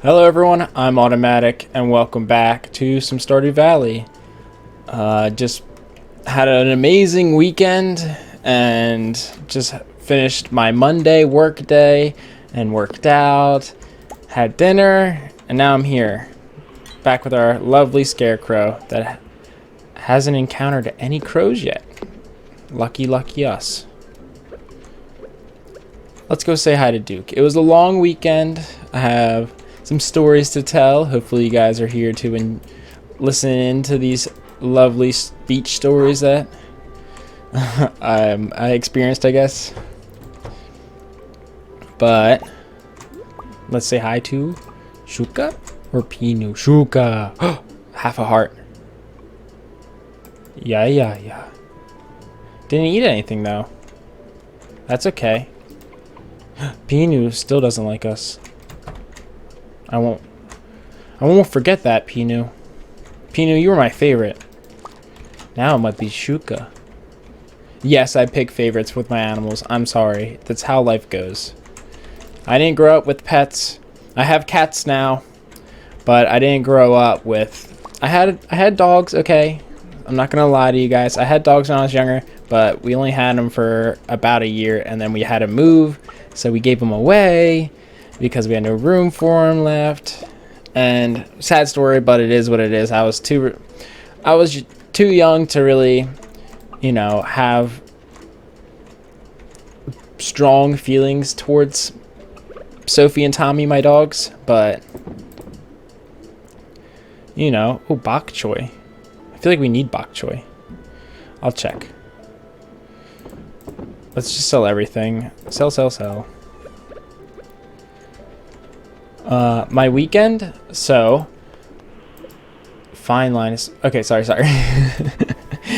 Hello everyone, I'm Automatic and welcome back to some Stardew Valley. Just had an amazing weekend and just finished my Monday work day and worked out, had dinner, and now I'm here, back with our lovely scarecrow that hasn't encountered any crows yet. Lucky, lucky us. Let's go say hi to Duke. It was a long weekend. I have some stories to tell. Hopefully you guys are here to listen in to these lovely beach stories that I experienced, I guess. But let's say hi to Shuka or Pinu. Shuka. Half a heart. Yeah. Didn't eat anything though. That's okay. Pinu still doesn't like us. I won't forget that, Pinu. Pinu, you were my favorite. Now it might be Shuka. Yes, I pick favorites with my animals. I'm sorry. That's how life goes. I didn't grow up with pets. I have cats now, but I didn't grow up with... I had dogs, okay. I'm not gonna lie to you guys. I had dogs when I was younger, but we only had them for about a year, and then we had to move, so we gave them away because we had no room for them left. And sad story, but it is what it is. I was too young to really, have strong feelings towards Sophie and Tommy, my dogs. But oh, bok choy. I feel like we need bok choy. I'll check. Let's just sell everything. Sell. My weekend, so fine line is okay. Sorry.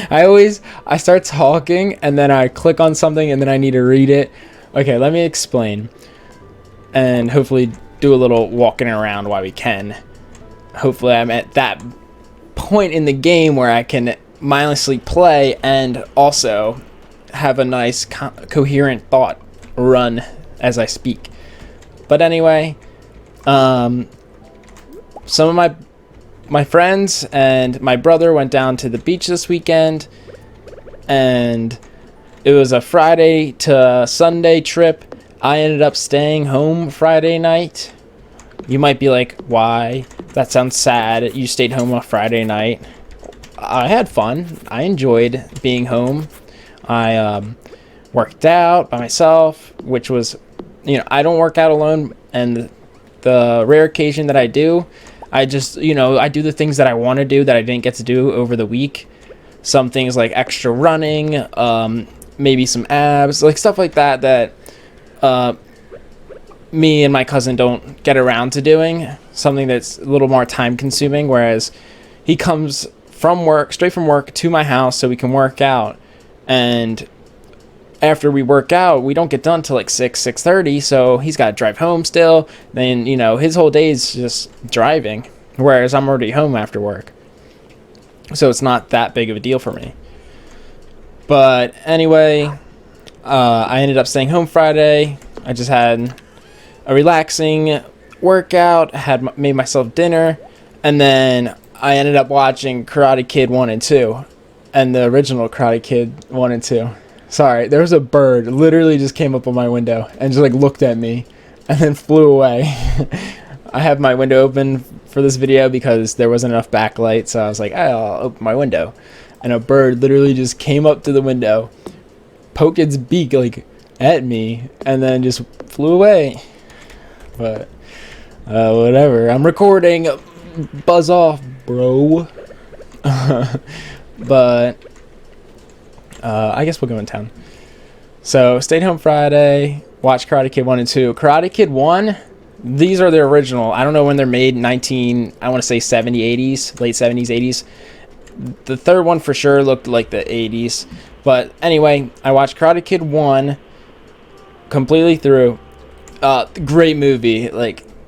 I start talking and then I click on something and then I need to read it. Okay, let me explain and hopefully do a little walking around while we can. Hopefully I'm at that point in the game where I can mindlessly play and also have a nice coherent thought run as I speak. But anyway, some of my friends and my brother went down to the beach this weekend, and it was a Friday to Sunday trip. I ended up staying home Friday night. You might be like, why? That sounds sad. You stayed home on Friday night. I had fun. I enjoyed being home. I worked out by myself, which was, I don't work out alone, and the rare occasion that I do, I just, I do the things that I want to do that I didn't get to do over the week. Some things like extra running, maybe some abs, like stuff like that me and my cousin don't get around to doing. Something that's a little more time consuming, whereas he comes straight from work to my house so we can work out. And after we work out, we don't get done till like 6:30, so he's got to drive home still. Then, his whole day is just driving, whereas I'm already home after work. So it's not that big of a deal for me. But anyway, I ended up staying home Friday. I just had a relaxing workout, made myself dinner, and then I ended up watching Karate Kid 1 and 2, and the original Karate Kid 1 and 2. Sorry, there was a bird literally just came up on my window and just looked at me and then flew away. I have my window open for this video because there wasn't enough backlight, so I was like, I'll open my window. And a bird literally just came up to the window, poked its beak at me, and then just flew away. But whatever. I'm recording. Buzz off, bro. But I guess we'll go in town. So stayed home Friday, watched Karate Kid 1 and 2. Karate Kid 1, these are the original. I don't know when they're made, I want to say 70s, 80s, late 70s, 80s. The third one for sure looked like the 80s. But anyway, I watched Karate Kid 1 completely through. Great movie.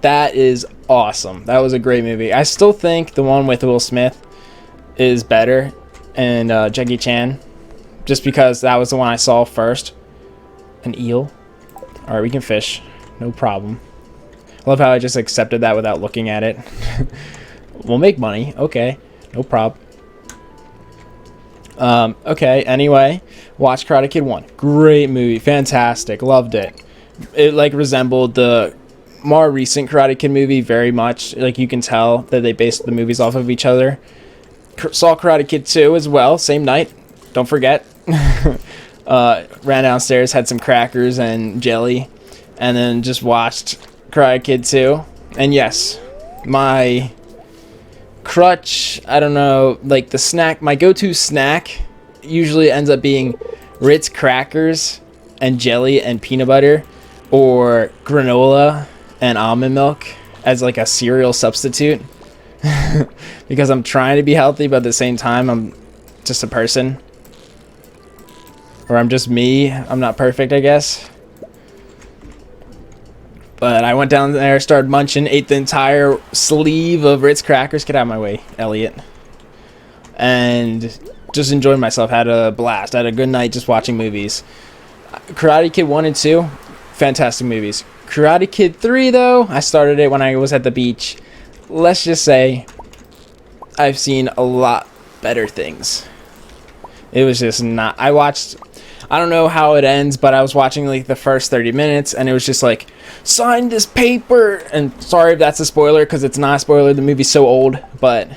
That is awesome. That was a great movie. I still think the one with Will Smith is better, and Jackie Chan, just because that was the one I saw first. An eel. Alright, we can fish. No problem. I love how I just accepted that without looking at it. We'll make money. Okay, no prob. Okay, anyway, watch Karate Kid 1. Great movie. Fantastic. Loved it. It, like, resembled the more recent Karate Kid movie very much. Like, you can tell that they based the movies off of each other. Saw Karate Kid 2 as well, same night. Don't forget. Ran downstairs, had some crackers and jelly, and then just watched Karate Kid 2. And yes, my crutch, I don't know, like the snack, my go-to snack usually ends up being Ritz crackers and jelly and peanut butter, or granola and almond milk as like a cereal substitute. Because I'm trying to be healthy, but at the same time I'm just a person, or I'm just me. I'm not perfect, I guess. But I went down there, started munching, ate the entire sleeve of Ritz crackers. Get out of my way, Elliot. And just enjoyed myself. Had a blast. Had a good night just watching movies. Karate Kid 1 and 2, fantastic movies. Karate Kid 3, though, I started it when I was at the beach. Let's just say I've seen a lot better things. It was just not... I don't know how it ends, but I was watching like the first 30 minutes, and it was just like, sign this paper. And sorry if that's a spoiler, because it's not a spoiler. The movie's so old, but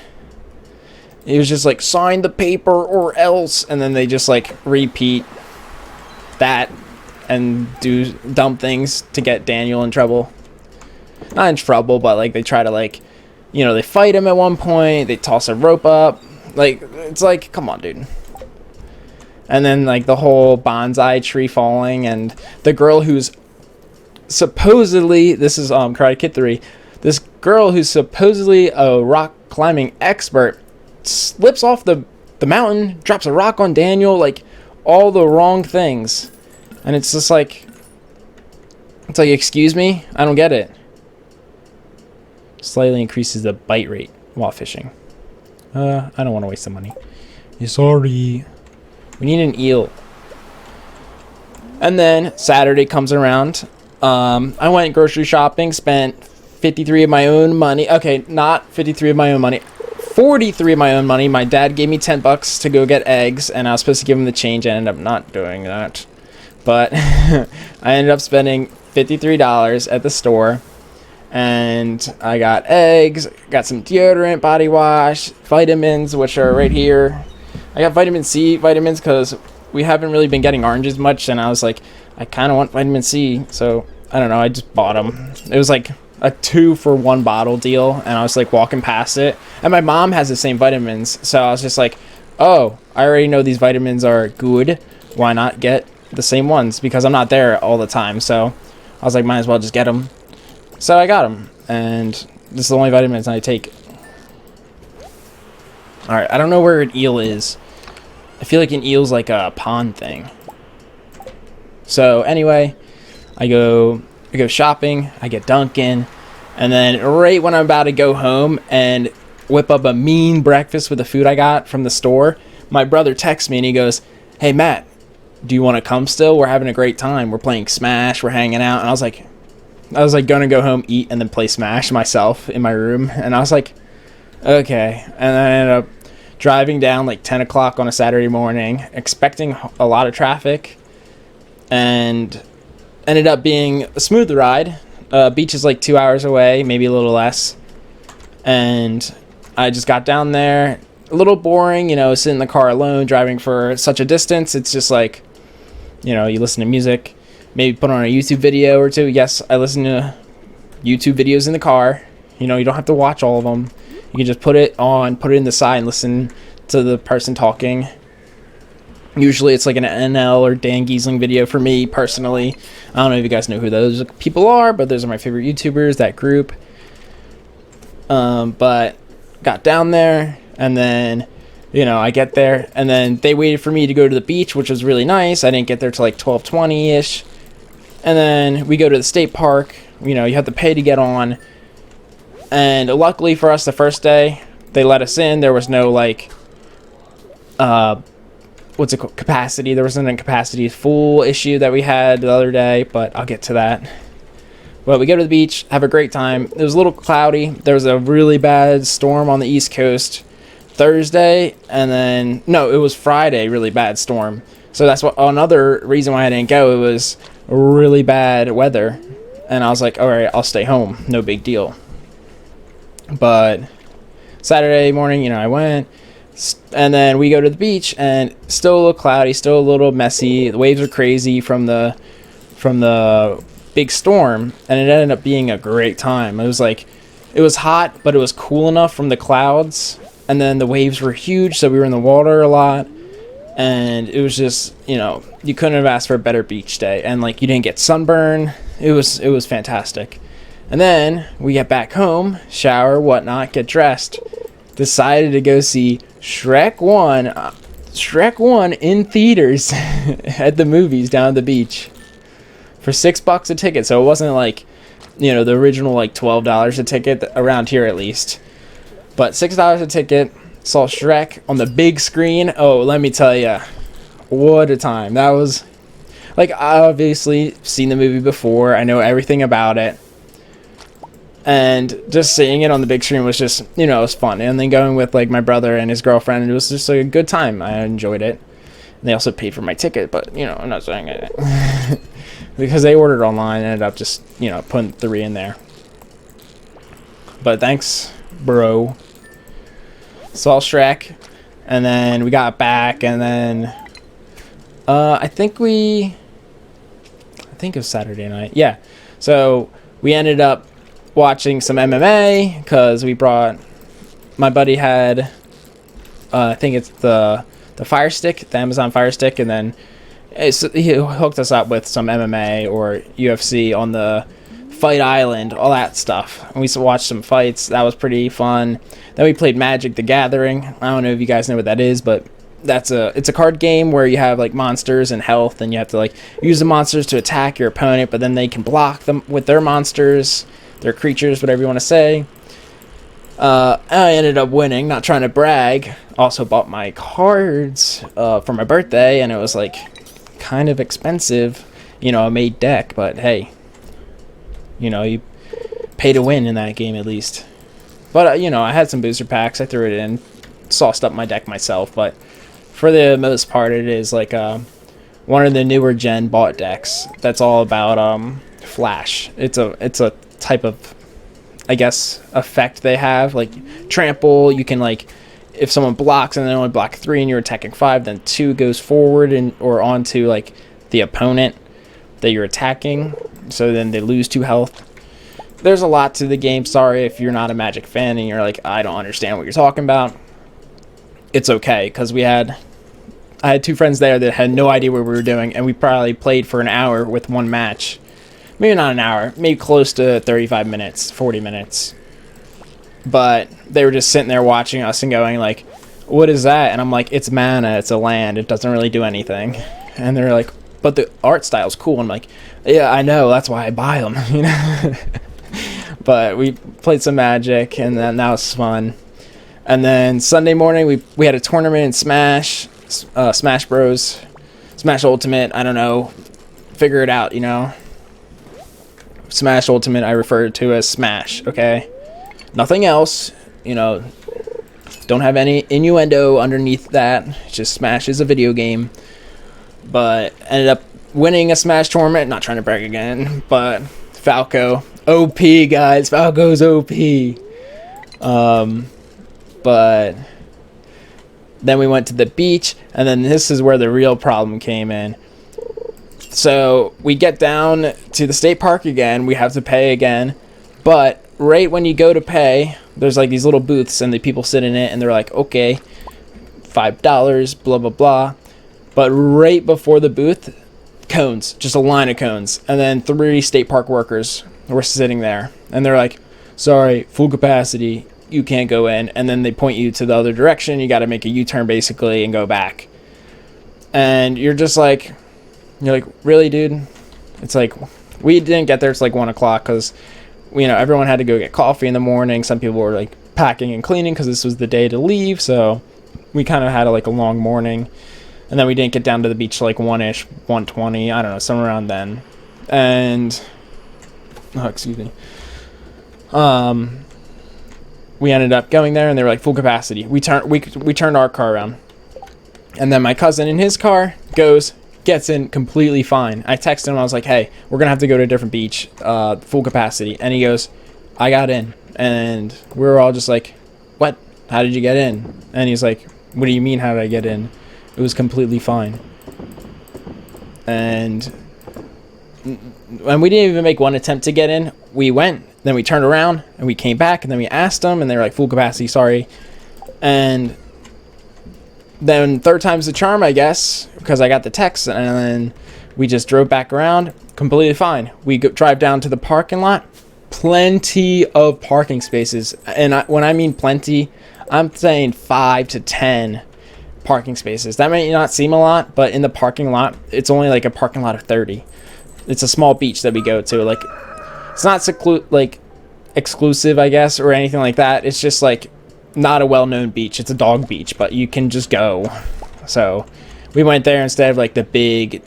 it was just like, sign the paper or else. And then they just like repeat that and do dumb things to get Daniel in trouble. Not in trouble, but like they try to, like, you know, they fight him at one point. They toss a rope up. Like, it's like, come on, dude. And then, like, the whole bonsai tree falling, and the girl who's supposedly, this is Karate Kid 3, this girl who's supposedly a rock climbing expert slips off the mountain, drops a rock on Daniel, like, all the wrong things. And it's just like, it's like, excuse me? I don't get it. Slightly increases the bite rate while fishing. I don't want to waste the money. Sorry. We need an eel. And then Saturday comes around. I went grocery shopping, spent 53 of my own money. Okay, not 53 of my own money. 43 of my own money. My dad gave me $10 to go get eggs, and I was supposed to give him the change. I ended up not doing that. But I ended up spending $53 at the store. And I got eggs, got some deodorant, body wash, vitamins, which are right here. I got vitamin C vitamins because we haven't really been getting oranges much, and I was like, I kind of want vitamin C, so I don't know, I just bought them. It was like a 2-for-1 bottle deal, and I was like walking past it, and my mom has the same vitamins, so I was just like, oh, I already know these vitamins are good, why not get the same ones, because I'm not there all the time, so I was like, might as well just get them. So I got them, and this is the only vitamins I take. Alright, I don't know where an eel is. I feel like an eel's like a pond thing. So anyway, I go shopping, I get Dunkin', and then right when I'm about to go home and whip up a mean breakfast with the food I got from the store, my brother texts me and he goes, hey Matt, do you want to come still? We're having a great time. We're playing Smash, we're hanging out. And I was like gonna go home, eat, and then play Smash myself in my room. And I was like, okay. And then I ended up driving down like 10 o'clock on a Saturday morning, expecting a lot of traffic, and ended up being a smooth ride. Beach is like 2 hours away, maybe a little less. And I just got down there, a little boring, you know, sitting in the car alone, driving for such a distance. It's just like, you know, you listen to music, maybe put on a YouTube video or two. Yes, I listen to YouTube videos in the car. You know, you don't have to watch all of them. You can just put it on, put it in the side, and listen to the person talking. Usually it's like an NL or Dan Giesling video for me, personally. I don't know if you guys know who those people are, but those are my favorite YouTubers, that group. But got down there, and then, you know, I get there, and then they waited for me to go to the beach, which was really nice. I didn't get there till like 12:20-ish. And then we go to the state park. You know, you have to pay to get on. And luckily for us, the first day, they let us in. There was no, like, what's it called? Capacity. There wasn't a capacity full issue that we had the other day, but I'll get to that. But we go to the beach, have a great time. It was a little cloudy. There was a really bad storm on the East Coast Thursday, and then no, it was Friday, really bad storm. So that's what another reason why I didn't go. It was really bad weather, and I was like, all right, I'll stay home, no big deal. But Saturday morning, you know, I went, and then we go to the beach, and still a little cloudy, still a little messy. The waves are crazy from the big storm, and it ended up being a great time. It was hot, but it was cool enough from the clouds, and then the waves were huge, so we were in the water a lot, and it was just, you know, you couldn't have asked for a better beach day, and like you didn't get sunburn. It was fantastic. And then we get back home, shower, whatnot, get dressed, decided to go see Shrek 1 in theaters at the movies down at the beach for $6 a ticket. So it wasn't like, you know, the original like $12 a ticket around here at least, but $6 a ticket. Saw Shrek on the big screen. Oh, let me tell you, what a time. That was like, I obviously seen the movie before. I know everything about it. And just seeing it on the big screen was just, you know, it was fun. And then going with like my brother and his girlfriend, and it was just like a good time. I enjoyed it. And they also paid for my ticket, but, you know, I'm not saying it. Because they ordered online and ended up just, you know, putting 3 in there. But thanks, bro. Saw Shrek, and then we got back, and then I think it was Saturday night. Yeah. So we ended up watching some MMA because my buddy had I think it's the Fire Stick, the Amazon Fire Stick, and then he hooked us up with some MMA or UFC on the Fight Island, all that stuff. And we watched some fights. That was pretty fun. Then we played Magic the Gathering. I don't know if you guys know what that is, but it's a card game where you have like monsters and health, and you have to like use the monsters to attack your opponent, but then they can block them with their monsters, their creatures, whatever you want to say. I ended up winning, not trying to brag. Also bought my cards for my birthday, and it was like kind of expensive, you know, a made deck, but hey, you know, you pay to win in that game at least. But you know, I had some booster packs, I threw it in, sauced up my deck myself, but for the most part it is like one of the newer gen bought decks that's all about flash. It's a type of, I guess, effect they have, like trample. You can, like, if someone blocks and they only block 3 and you're attacking 5, then 2 goes forward or onto like the opponent that you're attacking, so then they lose 2 health. There's a lot to the game. Sorry if you're not a Magic fan and you're like, I don't understand what you're talking about. It's okay, because I had 2 friends there that had no idea what we were doing, and we probably played for an hour with one match. Maybe not an hour, maybe close to 35 minutes, 40 minutes. But they were just sitting there watching us and going like, what is that? And I'm like, it's mana, it's a land, it doesn't really do anything. And they're like, but the art style's cool. I'm like, yeah, I know, that's why I buy them, you know. But we played some Magic, and then that was fun. And then Sunday morning we had a tournament in Smash, Smash Bros, Smash Ultimate, I don't know, figure it out, you know. Smash Ultimate I refer to as Smash, okay? Nothing else, you know, don't have any innuendo underneath that. It's just Smash is a video game. But ended up winning a Smash tournament, not trying to brag again, but Falco, OP guys, Falco's OP. But then we went to the beach, and then this is where the real problem came in. So we get down to the state park again, we have to pay again, but right when you go to pay, there's like these little booths, and the people sit in it, and they're like, okay, $5, blah, blah, blah. But right before the booth, cones, just a line of cones, and then 3 state park workers were sitting there, and they're like, sorry, full capacity, you can't go in. And then they point you to the other direction, you got to make a U-turn basically and go back. And you're like, really, dude? It's like, we didn't get there, it's like 1 o'clock, because, you know, everyone had to go get coffee in the morning. Some people were like packing and cleaning because this was the day to leave, so we kind of had like a long morning. And then we didn't get down to the beach till like 1-ish, 1:20, I don't know, somewhere around then. And Oh, excuse me. We ended up going there, and they were like full capacity. We turned our car around, and then my cousin in his car gets in completely fine. I texted him. I was like, "Hey, we're gonna have to go to a different beach, full capacity," and he goes, "I got in," and we were all just like, "What? How did you get in?" And he's like, "What do you mean? How did I get in? It was completely fine." And we didn't even make one attempt to get in. We went, then we turned around, and we came back, and then we asked them, and they were like, "Full capacity, sorry." And then third time's the charm, I guess, because I got the text, and then we just drove back around, completely fine. We drive down to the parking lot, plenty of parking spaces, and when I mean plenty, I'm saying 5 to 10 parking spaces. That may not seem a lot, but in the parking lot, it's only like a parking lot of 30. It's a small beach that we go to. Like, it's not exclusive, I guess, or anything like that. It's just like not a well-known beach. It's a dog beach, but you can just go. So we went there instead of like the big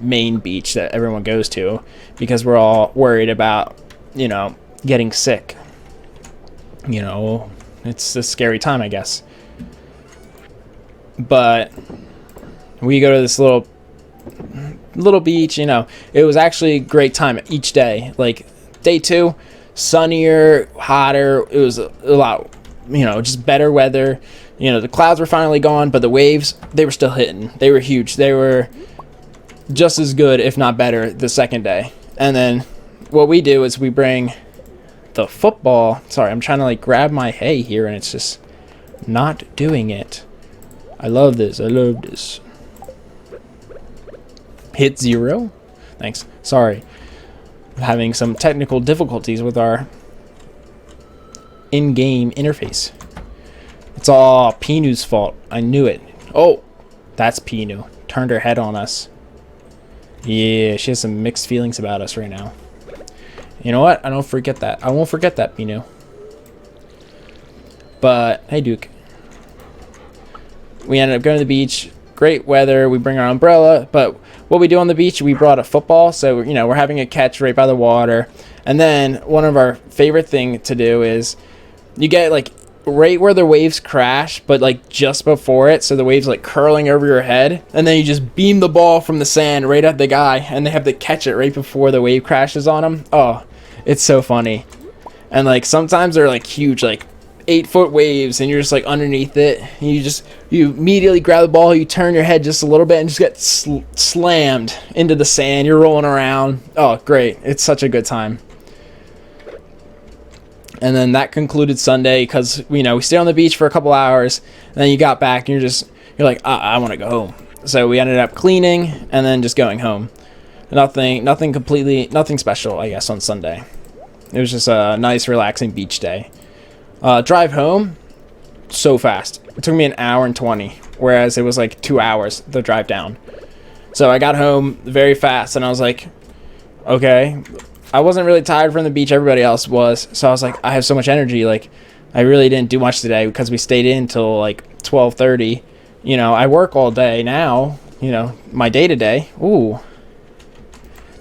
main beach that everyone goes to, because we're all worried about, getting sick. It's a scary time, I guess. But we go to this little beach. It was actually a great time each day. Like day 2, sunnier, hotter. It was a lot, just better weather. The clouds were finally gone, but the waves, they were still hitting. They were huge. They were just as good, if not better, the second day. And then what we do is we bring the football. Sorry, I'm trying to like grab my hay here, and it's just not doing it. I love this. Hit 0. Thanks. Sorry. I'm having some technical difficulties with our in-game interface. It's all Pinu's fault. I knew it. Oh, that's Pinu. Turned her head on us. Yeah, she has some mixed feelings about us right now. You know what? I won't forget that, Pinu. But, hey, Duke. We ended up going to the beach. Great weather. We bring our umbrella. But what we do on the beach, we brought a football. So, we're having a catch right by the water. And then one of our favorite thing to do is you get, like, right where the waves crash, but, like, just before it. So the waves, like, curling over your head. And then you just beam the ball from the sand right at the guy. And they have to catch it right before the wave crashes on him. Oh, it's so funny. And, like, sometimes they're, like, huge, like, 8-foot waves, and you're just like underneath it, and you immediately grab the ball, you turn your head just a little bit, and just get slammed into the sand. You're rolling around. Oh, great. It's such a good time. And then that concluded Sunday, because we stayed on the beach for a couple hours, and then you got back, and you're like, I want to go home. So we ended up cleaning and then just going home. Nothing special, I guess, on Sunday. It was just a nice relaxing beach day. Drive home, so fast. It took me an hour and 20, whereas it was like 2 hours the drive down. So I got home very fast, and I was like, okay. I wasn't really tired from the beach. Everybody else was. So I was like, I have so much energy. Like, I really didn't do much today because we stayed in till like 12:30. I work all day now. My day-to-day. Ooh.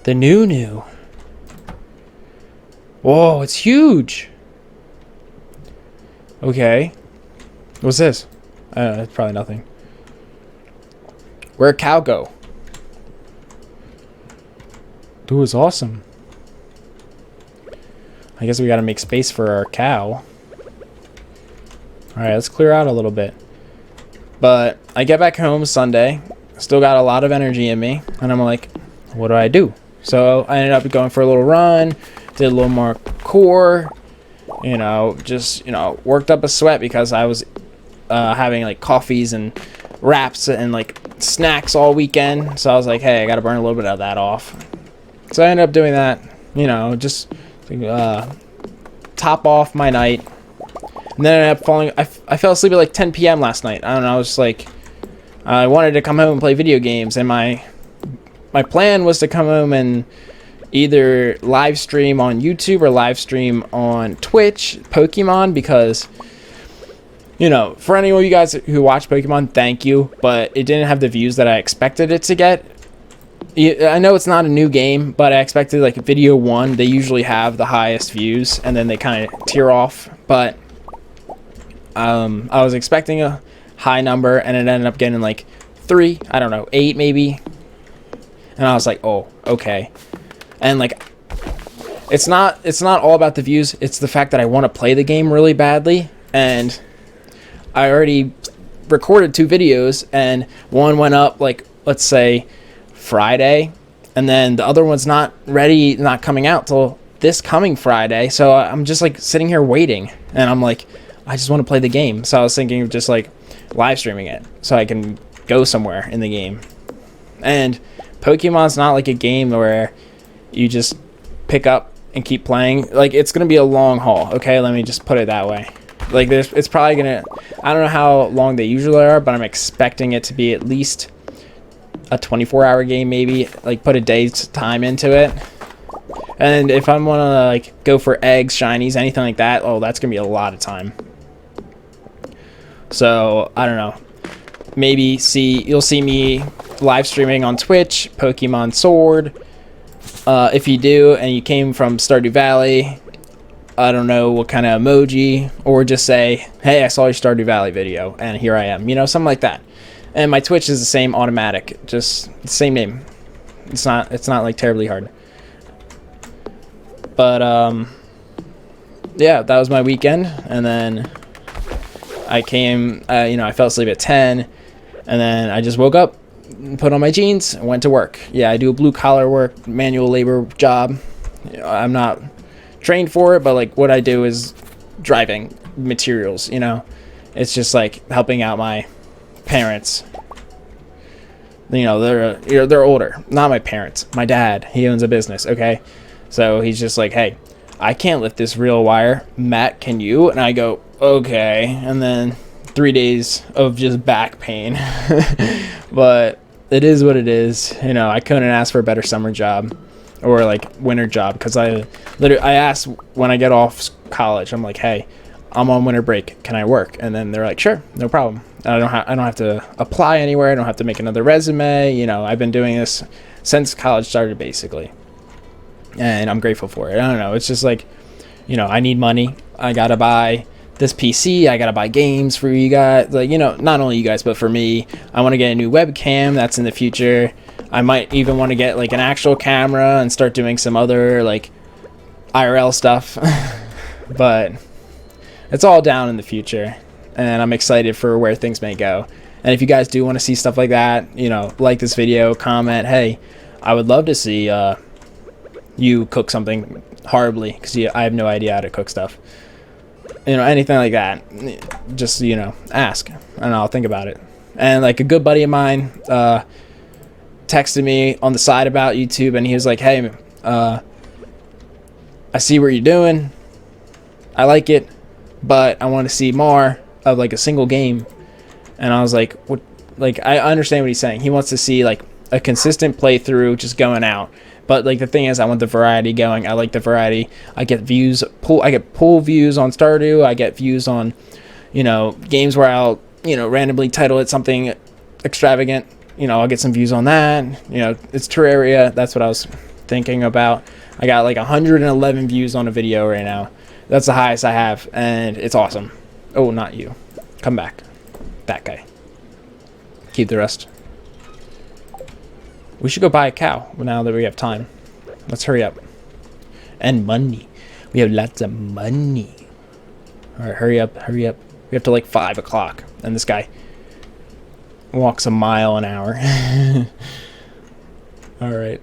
The new. Whoa, it's huge. Okay. What's this? It's probably nothing. Where'd cow go? Dude, it's awesome. I guess we gotta make space for our cow. Alright, let's clear out a little bit. But I get back home Sunday. Still got a lot of energy in me. And I'm like, what do I do? So I ended up going for a little run. Did a little more core. Worked up a sweat because I was having like coffees and wraps and like snacks all weekend. So I was like, hey, I got to burn a little bit of that off. So I ended up doing that, just top off my night. And then I ended up falling. I fell asleep at like 10 p.m. last night. I don't know. I was just like, I wanted to come home and play video games. And my plan was to come home and either live stream on YouTube or live stream on Twitch Pokemon, because for anyone of you guys who watch Pokemon, thank you, but it didn't have the views that I expected it to get. I know it's not a new game, but I expected like video 1, they usually have the highest views, and then they kind of tear off. But I was expecting a high number, and it ended up getting like 3, I don't know, 8 maybe. And I was like, oh, okay. And like, it's not all about the views. It's the fact that I want to play the game really badly, and I already recorded 2 videos, and one went up like, let's say Friday, and then the other one's not ready, not coming out till this coming Friday. So I'm just like sitting here waiting, and I'm like, I just want to play the game. So I was thinking of just like live streaming it so I can go somewhere in the game. And Pokemon's not like a game where you just pick up and keep playing. Like, it's gonna be a long haul, okay? Let me just put it that way. Like, it's probably gonna, I don't know how long they usually are, but I'm expecting it to be at least a 24-hour game, maybe. Like, put a day's time into it. And if I'm gonna like go for eggs, shinies, anything like that, oh, that's gonna be a lot of time. So I don't know. Maybe you'll see me live streaming on Twitch, Pokemon Sword. If you do, and you came from Stardew Valley, I don't know what kind of emoji, or just say, hey, I saw your Stardew Valley video, and here I am. You know, something like that. And my Twitch is the same, automatic, just the same name. It's not like terribly hard. But yeah, that was my weekend, and then I came. I fell asleep at 10, and then I just woke up, put on my jeans, and went to work. Yeah, I do a blue-collar work, manual labor job. I'm not trained for it, but like what I do is driving materials. It's just like helping out my parents. They're older. Not my parents. My dad. He owns a business. Okay, so he's just like, hey, I can't lift this real wire. Matt, can you? And I go, okay. And then 3 days of just back pain. But it is what it is. I couldn't ask for a better summer job or like winter job, because I asked when I get off college, I'm like, hey, I'm on winter break, can I work? And then they're like, sure, no problem. And I don't have to apply anywhere. I don't have to make another resume. I've been doing this since college started, basically, and I'm grateful for it. I don't know. It's just like, I need money. I gotta buy this PC. I gotta buy games for you guys. Like, not only you guys, but for me. I want to get a new webcam. That's in the future. I might even want to get like an actual camera and start doing some other like IRL stuff. But it's all down in the future, and I'm excited for where things may go. And if you guys do want to see stuff like that, like this video, comment, hey, I would love to see you cook something horribly, because I have no idea how to cook stuff. Anything like that, just, ask, and I'll think about it. And like a good buddy of mine texted me on the side about YouTube, and he was like, hey, I see what you're doing. I like it, but I want to see more of like a single game. And I was like, what? Like, I understand what he's saying. He wants to see like a consistent playthrough, just going out. But like the thing is, I want the variety going. I like the variety. I get views, I get pull views on Stardew. I get views on, games where I'll, randomly title it something extravagant. I'll get some views on that. It's Terraria. That's what I was thinking about. I got like 111 views on a video right now. That's the highest I have, and it's awesome. Oh, not you. Come back. That guy. Keep the rest. We should go buy a cow now that we have time. Let's hurry up. And money. We have lots of money. Alright, hurry up, hurry up. We have to like 5 o'clock. And this guy walks a mile an hour. Alright.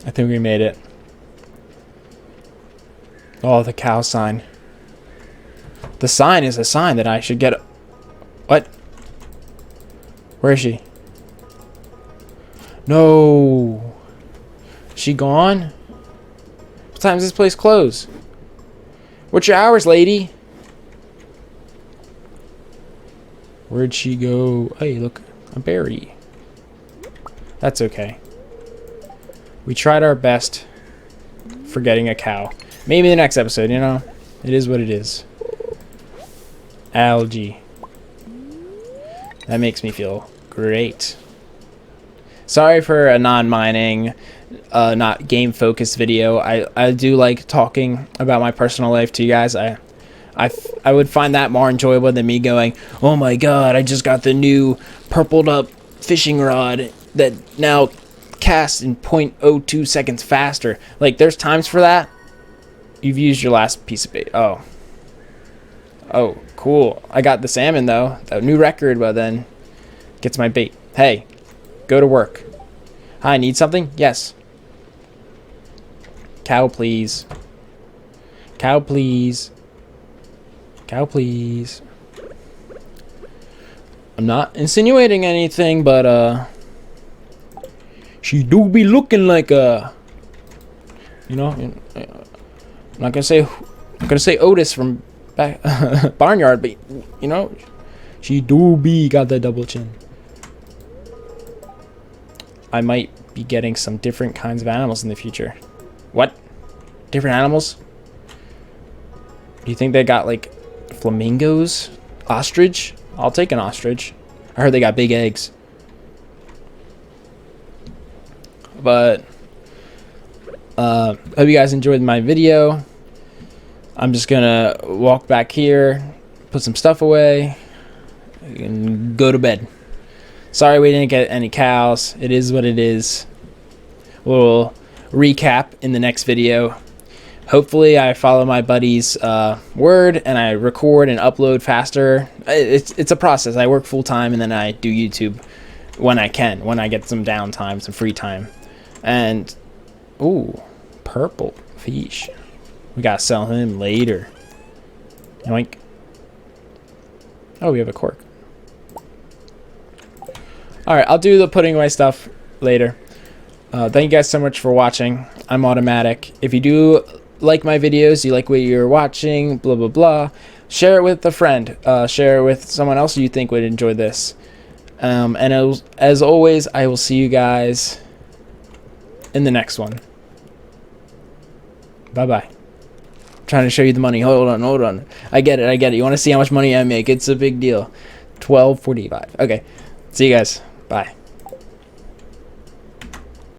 I think we made it. Oh, the cow sign. The sign is a sign that I should get. What? Where is she? No. Is she gone? What time does this place close? What's your hours, lady? Where'd she go? Hey, look. A berry. That's okay. We tried our best for getting a cow. Maybe the next episode, It is what it is. Algae. That makes me feel great. Sorry for a non-mining, not game-focused video. I do like talking about my personal life to you guys. I would find that more enjoyable than me going, oh my god, I just got the new purpled up fishing rod that now casts in 0.02 seconds faster. Like, there's times for that. You've used your last piece of bait. Oh, cool. I got the salmon though. A new record, but then gets my bait. Hey, go to work. Hi, need something? Yes. Cow, please. Cow, please. Cow, please. I'm not insinuating anything, but she do be looking like a, you know, I'm not gonna say Otis from back Barnyard, but you know, she do be got that double chin. I might be getting some different kinds of animals in the future. What? Different animals? Do you think they got like flamingos? Ostrich? I'll take an ostrich. I heard they got big eggs. But hope you guys enjoyed my video. I'm just gonna walk back here, put some stuff away, and go to bed. Sorry we didn't get any cows. It is what it is. We'll recap in the next video. Hopefully I follow my buddy's word and I record and upload faster. It's a process. I work full time and then I do YouTube when I can, when I get some downtime, some free time. And ooh, purple fish. We gotta sell him later. Yoink. Oh, we have a cork. Alright, I'll do the putting away stuff later. Thank you guys so much for watching. I'm Automatic. If you do like my videos, you like what you're watching, blah blah blah, share it with a friend. Share it with someone else you think would enjoy this. And as always, I will see you guys in the next one. Bye bye. Trying to show you the money. Hold on. I get it. You want to see how much money I make? It's a big deal. $12.45. Okay. See you guys. Bye.